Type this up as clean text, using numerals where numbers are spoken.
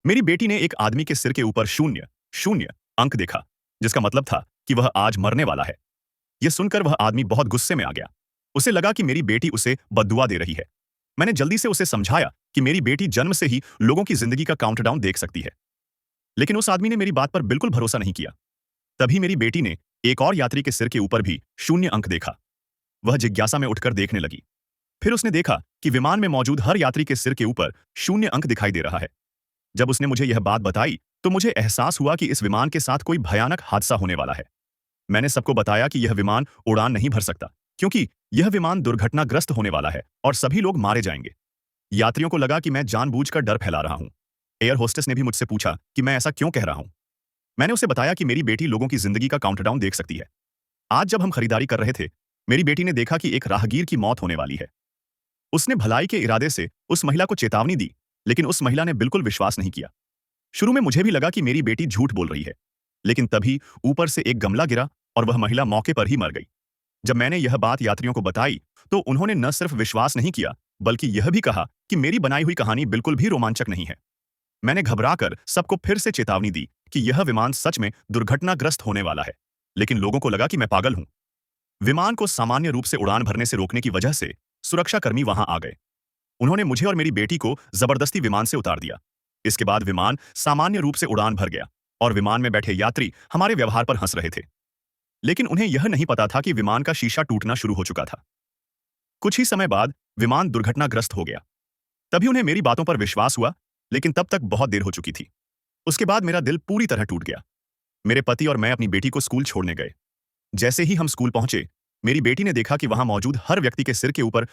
मेरी बेटी ने एक आदमी के सिर के ऊपर शून्य शून्य अंक देखा, जिसका मतलब था कि वह आज मरने वाला है। यह सुनकर वह आदमी बहुत गुस्से में आ गया। उसे लगा कि मेरी बेटी उसे बद्दुआ दे रही है। मैंने जल्दी से उसे समझाया कि मेरी बेटी जन्म से ही लोगों की जिंदगी का काउंटडाउन देख सकती है, लेकिन उस आदमी ने मेरी बात पर बिल्कुल भरोसा नहीं किया। तभी मेरी बेटी ने एक और यात्री के सिर के ऊपर भी शून्य अंक देखा। वह जिज्ञासा में उठकर देखने लगी। फिर उसने देखा कि विमान में मौजूद हर यात्री के सिर के ऊपर शून्य अंक दिखाई दे रहा है। जब उसने मुझे यह बात बताई तो मुझे एहसास हुआ कि इस विमान के साथ कोई भयानक हादसा होने वाला है। मैंने सबको बताया कि यह विमान उड़ान नहीं भर सकता, क्योंकि यह विमान दुर्घटनाग्रस्त होने वाला है और सभी लोग मारे जाएंगे। यात्रियों को लगा कि मैं जानबूझकर डर फैला रहा हूं। एयर होस्टेस ने भी मुझसे पूछा कि मैं ऐसा क्यों कह रहा हूं। मैंने उसे बताया कि मेरी बेटी लोगों की जिंदगी का काउंटडाउन देख सकती है। आज जब हम खरीदारी कर रहे थे, मेरी बेटी ने देखा कि एक राहगीर की मौत होने वाली है। उसने भलाई के इरादे से उस महिला को चेतावनी दी, लेकिन उस महिला ने बिल्कुल विश्वास नहीं किया। शुरू में मुझे भी लगा कि मेरी बेटी झूठ बोल रही है, लेकिन तभी ऊपर से एक गमला गिरा और वह महिला मौके पर ही मर गई। जब मैंने यह बात यात्रियों को बताई तो उन्होंने न सिर्फ विश्वास नहीं किया, बल्कि यह भी कहा कि मेरी बनाई हुई कहानी बिल्कुल भी रोमांचक नहीं है। मैंने घबराकर सबको फिर से चेतावनी दी कि यह विमान सच में दुर्घटनाग्रस्त होने वाला है, लेकिन लोगों को लगा कि मैं पागल हूं। विमान को सामान्य रूप से उड़ान भरने से रोकने की वजह से सुरक्षाकर्मी वहां आ गए। उन्होंने मुझे और मेरी बेटी को जबरदस्ती विमान से उतार दिया। इसके बाद विमान सामान्य रूप से उड़ान भर गया और विमान में बैठे यात्री हमारे व्यवहार पर हंस रहे थे। लेकिन उन्हें यह नहीं पता था कि विमान का शीशा टूटना शुरू हो चुका था। कुछ ही समय बाद विमान दुर्घटनाग्रस्त हो गया। तभी उन्हें मेरी बातों पर विश्वास हुआ, लेकिन तब तक बहुत देर हो चुकी थी। उसके बाद मेरा दिल पूरी तरह टूट गया। मेरे पति और मैं अपनी बेटी को स्कूल छोड़ने गए। जैसे ही हम स्कूल पहुंचे, मेरी बेटी ने देखा कि वहां मौजूद हर व्यक्ति के सिर के ऊपर